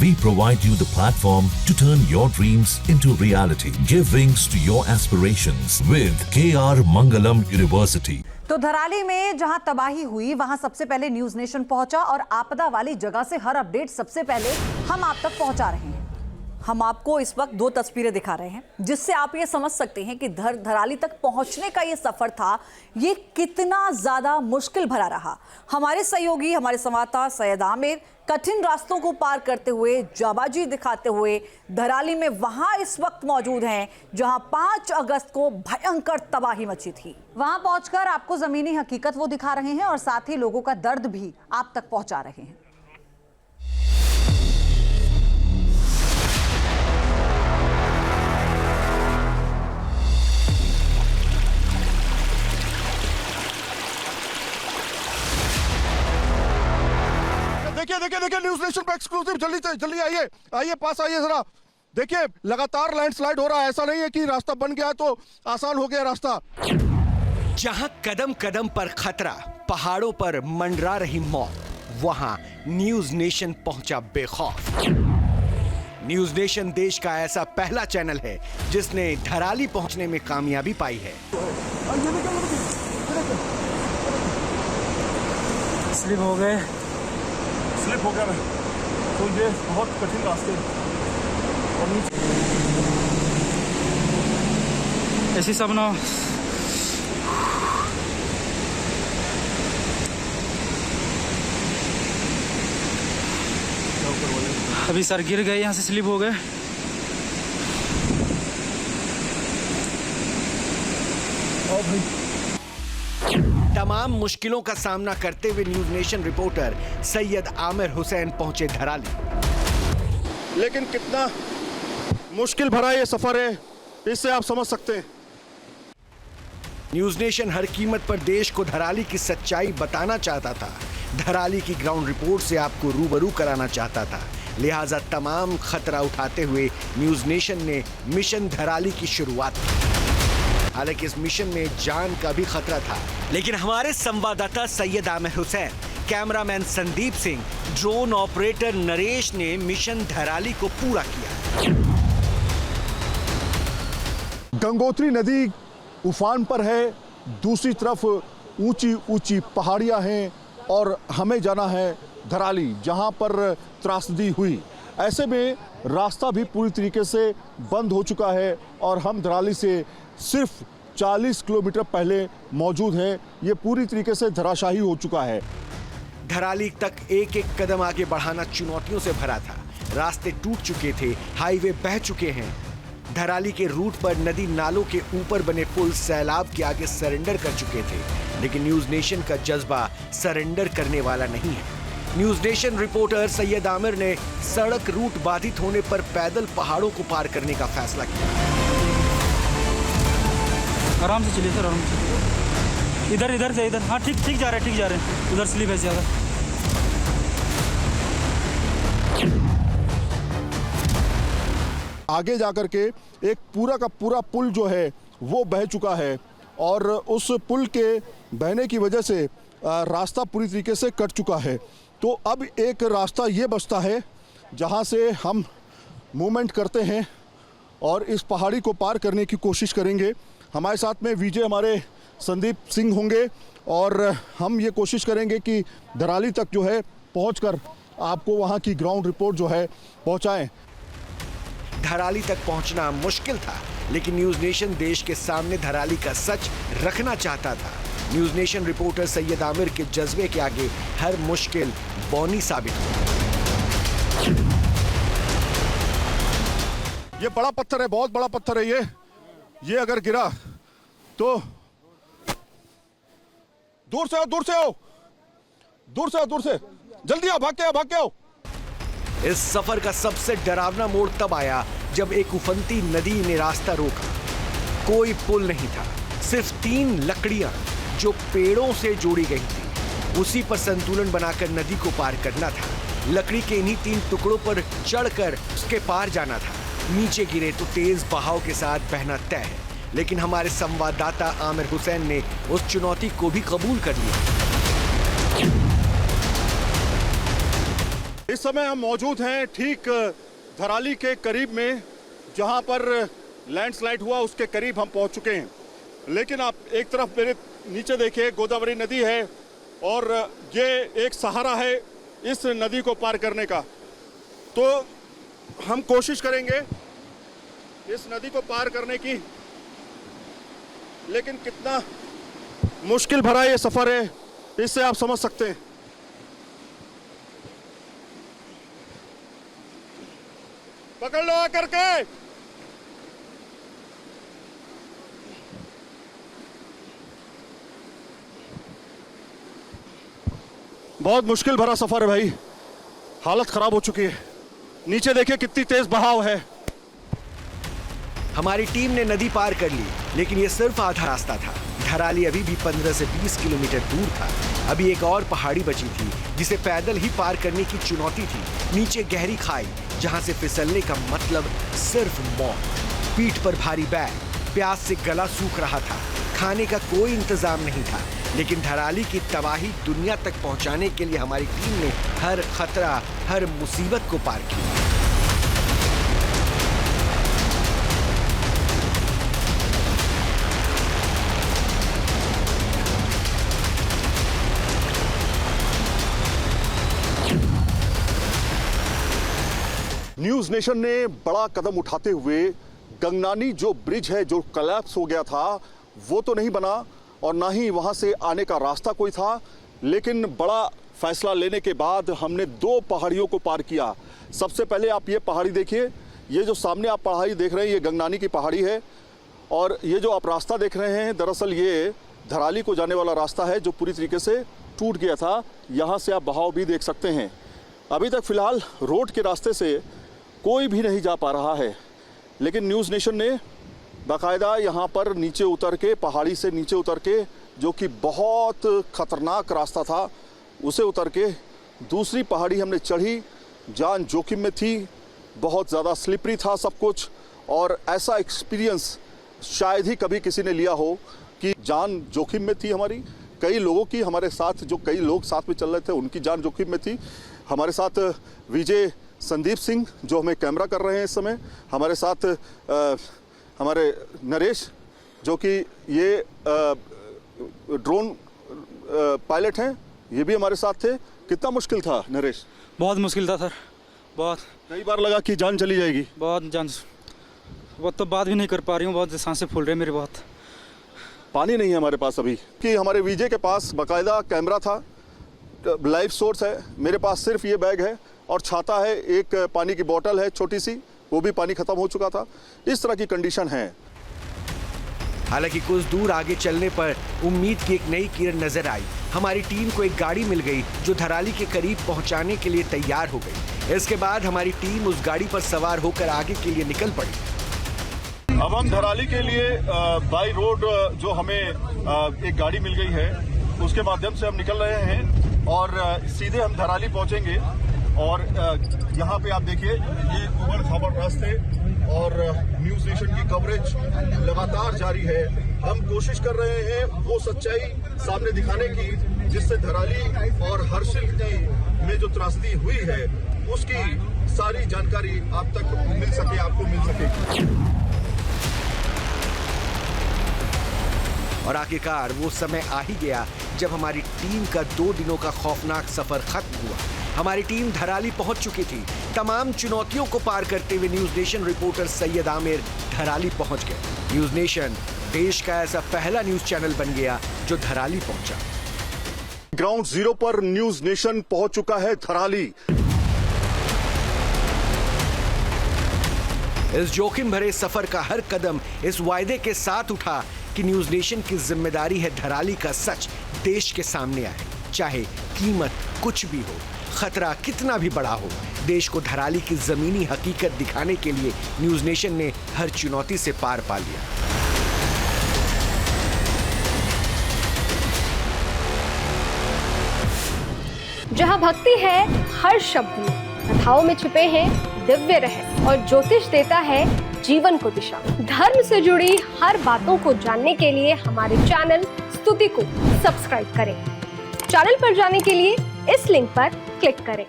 We provide you the platform to turn your dreams into reality. Give wings to your aspirations with KR Mangalam University. तो धराली में जहां तबाही हुई वहां सबसे पहले न्यूज नेशन पहुंचा और आपदा वाली जगह से हर अपडेट सबसे पहले हम आप तक पहुंचा रहे हैं। हम आपको इस वक्त दो तस्वीरें दिखा रहे हैं जिससे आप ये समझ सकते हैं कि धराली तक पहुंचने का ये सफर था, ये कितना ज्यादा मुश्किल भरा रहा। हमारे सहयोगी, हमारे संवाददाता सैयद आमिर कठिन रास्तों को पार करते हुए, जाबाजी दिखाते हुए धराली में वहां इस वक्त मौजूद हैं जहां 5 अगस्त को भयंकर तबाही मची थी। वहां पहुंचकर आपको जमीनी हकीकत वो दिखा रहे हैं और साथ ही लोगों का दर्द भी आप तक पहुंचा रहे हैं। देखिए न्यूज नेशन पे एक्सक्लूसिव, जल्दी आइए पास आइए जरा। देखिए लगातार लैंडस्लाइड हो रहा है, ऐसा नहीं है कि रास्ता बन गया तो आसान हो गया रास्ता। जहां कदम कदम पर खतरा, पहाड़ों पर मंडरा रही मौत, वहां न्यूज नेशन पहुंचा बेखौफ। न्यूज नेशन देश का ऐसा पहला चैनल है जिसने धराली पहुंचने में कामयाबी पाई है। स्लिप हो गया मैं तो ये बहुत कठिन रास्ते ऐसी सब ना। अभी सर गिर गए, यहाँ से स्लिप हो गए। तमाम मुश्किलों का सामना करते हुए news nation reporter Syed Aamir Hussain पहुंचे धराली। लेकिन कितना मुश्किल भरा ये सफर है, इससे आप समझ सकते हैं। न्यूज नेशन हर कीमत पर देश को धराली की सच्चाई बताना चाहता था, धराली की ग्राउंड रिपोर्ट से आपको रूबरू कराना चाहता था। लिहाजा तमाम खतरा उठाते हुए न्यूज नेशन ने मिशन धराली की शुरुआत की। हालांकि इस मिशन में जान का भी खतरा था, लेकिन हमारे संवाददाता Syed Aamir Hussain, cameraman Sandeep Singh, drone operator Naresh ने मिशन धराली को पूरा किया। गंगोत्री नदी उफान पर है, दूसरी तरफ ऊंची ऊंची पहाड़ियां हैं और हमें जाना है धराली, जहां पर त्रासदी हुई। ऐसे में रास्ता भी पूरी तरीके से बंद हो चुका है और हम धराली से सिर्फ 40 किलोमीटर पहले मौजूद हैं। ये पूरी तरीके से धराशाही हो चुका है। धराली तक एक एक कदम आगे बढ़ाना चुनौतियों से भरा था। रास्ते टूट चुके थे, हाईवे बह चुके हैं। धराली के रूट पर नदी नालों के ऊपर बने पुल सैलाब के आगे सरेंडर कर चुके थे, लेकिन न्यूज नेशन का जज्बा सरेंडर करने वाला नहीं है। News nation reporter Syed Aamir ने सड़क रूट बाधित होने पर पैदल पहाड़ों को पार करने का फैसला किया। आराम से चलिए सर, आराम से। इधर से इधर। हाँ ठीक जा रहे हैं। उधर स्लिप है ज्यादा। आगे जाकर के एक पूरा का पूरा पुल जो है वो बह चुका है और उस पुल के बहने की वजह से रास्ता पूरी तरीके से कट चुका है। तो अब एक रास्ता ये बचता है जहाँ से हम मूवमेंट करते हैं और इस पहाड़ी को पार करने की कोशिश करेंगे। हमारे साथ में वीजे हमारे संदीप सिंह होंगे और हम ये कोशिश करेंगे कि धराली तक जो है पहुंचकर आपको वहां की ग्राउंड रिपोर्ट जो है पहुंचाएं। धराली तक पहुंचना मुश्किल था, लेकिन न्यूज नेशन देश के सामने धराली का सच रखना चाहता था। News nation reporter Syed Aamir के जज्बे के आगे हर मुश्किल बौनी साबित हुई। ये बड़ा पत्थर है, बहुत बड़ा पत्थर है ये अगर गिरा तो दूर से जल्दी आओ, भाग के आओ। इस सफर का सबसे डरावना मोड़ तब आया जब एक उफनती नदी ने रास्ता रोका। कोई पुल नहीं था, सिर्फ 3 लकड़ियां जो पेड़ों से जोड़ी गई थी। उसी पर संतुलन बनाकर नदी को पार करना था। लकड़ी के इन्हीं 3 टुकड़ों पर चढ़कर उसके पार जाना था। नीचे गिरे तो तेज बहाव के साथ बहना तय है, लेकिन हमारे संवाददाता आमिर हुसैन ने उस चुनौती को भी कबूल कर लिया। इस समय हम मौजूद हैं ठीक धराली के करीब में, जहां पर लैंडस्लाइड हुआ उसके करीब हम पहुंच चुके हैं। लेकिन आप एक तरफ मेरे नीचे देखिए, गोदावरी नदी है और ये एक सहारा है इस नदी को पार करने का। तो हम कोशिश करेंगे इस नदी को पार करने की, लेकिन कितना मुश्किल भरा ये सफर है इससे आप समझ सकते हैं। पकड़ लो आकर के। बहुत मुश्किल भरा सफर है भाई, हालत खराब हो चुकी है। नीचे देखिए कितनी तेज बहाव है। हमारी टीम ने नदी पार कर ली, लेकिन ये सिर्फ आधा रास्ता था। धराली अभी भी 15 से 20 किलोमीटर दूर था। अभी एक और पहाड़ी बची थी जिसे पैदल ही पार करने की चुनौती थी। नीचे गहरी खाई जहां से फिसलने का मतलब सिर्फ मौत। पीठ पर भारी बैग, प्यास से गला सूख रहा था, खाने का कोई इंतजाम नहीं था। लेकिन धराली की तबाही दुनिया तक पहुंचाने के लिए हमारी टीम ने हर खतरा, हर मुसीबत को पार किया। न्यूज नेशन ने बड़ा कदम उठाते हुए गंगनानी जो ब्रिज है जो कोलैप्स हो गया था वो तो नहीं बना और ना ही वहां से आने का रास्ता कोई था, लेकिन बड़ा फैसला लेने के बाद हमने 2 पहाड़ियों को पार किया। सबसे पहले आप ये पहाड़ी देखिए, ये जो सामने आप पहाड़ी देख रहे हैं ये गंगनानी की पहाड़ी है और ये जो आप रास्ता देख रहे हैं दरअसल ये धराली को जाने वाला रास्ता है जो पूरी तरीके से टूट गया था। यहाँ से आप बहाव भी देख सकते हैं। अभी तक फिलहाल रोड के रास्ते से कोई भी नहीं जा पा रहा है, लेकिन न्यूज़ नेशन ने बाकायदा यहाँ पर नीचे उतर के, पहाड़ी से नीचे उतर के, जो कि बहुत खतरनाक रास्ता था, उसे उतर के दूसरी पहाड़ी हमने चढ़ी। जान जोखिम में थी, बहुत ज़्यादा स्लिपरी था सब कुछ, और ऐसा एक्सपीरियंस शायद ही कभी किसी ने लिया हो कि जान जोखिम में थी हमारी। कई लोगों की, हमारे साथ जो कई लोग साथ में चल रहे थे उनकी जान जोखिम में थी। हमारे साथ विजय संदीप सिंह जो हमें कैमरा कर रहे हैं इस समय, हमारे साथ हमारे नरेश जो कि ये ड्रोन पायलट हैं, ये भी हमारे साथ थे। कितना मुश्किल था नरेश? बहुत मुश्किल था सर, बहुत। कई बार लगा कि जान चली जाएगी। बहुत जान, वो तो बात भी नहीं कर पा रही हूँ, बहुत सांसें फूल रही है मेरी। बहुत पानी नहीं है हमारे पास अभी, कि हमारे विजय के पास बाकायदा कैमरा था, लाइव सोर्स है। मेरे पास सिर्फ ये बैग है और छाता है, एक पानी की बोतल है छोटी सी, वो भी पानी खत्म हो चुका था। इस तरह की कंडीशन है। हालांकि कुछ दूर आगे चलने पर उम्मीद की एक नई किरण नजर आई। हमारी टीम को एक गाड़ी मिल गई जो धराली के करीब पहुंचाने के लिए तैयार हो गई। इसके बाद हमारी टीम उस गाड़ी पर सवार होकर आगे के लिए निकल पड़ी। अब हम धराली के लिए बाई रोड जो हमें एक गाड़ी मिल गई है उसके माध्यम से हम निकल रहे हैं और सीधे हम धराली पहुंचेंगे। और यहाँ पे आप देखिए ये उबड़ खाबड़ रास्ते और न्यूज नेशन की कवरेज लगातार जारी है। हम कोशिश कर रहे हैं वो सच्चाई सामने दिखाने की जिससे धराली और हर्षिल में जो त्रासदी हुई है उसकी सारी जानकारी आप तक मिल सके, आपको मिल सके। और आखिरकार वो समय आ ही गया जब हमारी टीम का 2 दिनों का खौफनाक सफर खत्म हुआ। हमारी टीम धराली पहुंच चुकी थी। तमाम चुनौतियों को पार करते हुए news nation reporter Syed Aamir Dharali पहुंच गए। न्यूज नेशन देश का ऐसा पहला न्यूज चैनल बन गया जो धराली पहुंचा। ग्राउंड जीरो पर न्यूज नेशन पहुंच चुका है धराली। इस जोखिम भरे सफर का हर कदम इस वायदे के साथ उठा कि न्यूज नेशन की जिम्मेदारी है धराली का सच देश के सामने आए, चाहे कीमत कुछ भी हो, खतरा कितना भी बड़ा हो। देश को धराली की जमीनी हकीकत दिखाने के लिए न्यूज नेशन ने हर चुनौती से पार पा लिया। जहां भक्ति है हर शब्द में, कथाओं में छुपे हैं दिव्य रहस्य और ज्योतिष देता है जीवन को दिशा। धर्म से जुड़ी हर बातों को जानने के लिए हमारे चैनल स्तुति को सब्सक्राइब करें। चैनल पर जाने के लिए इस लिंक पर क्लिक करें।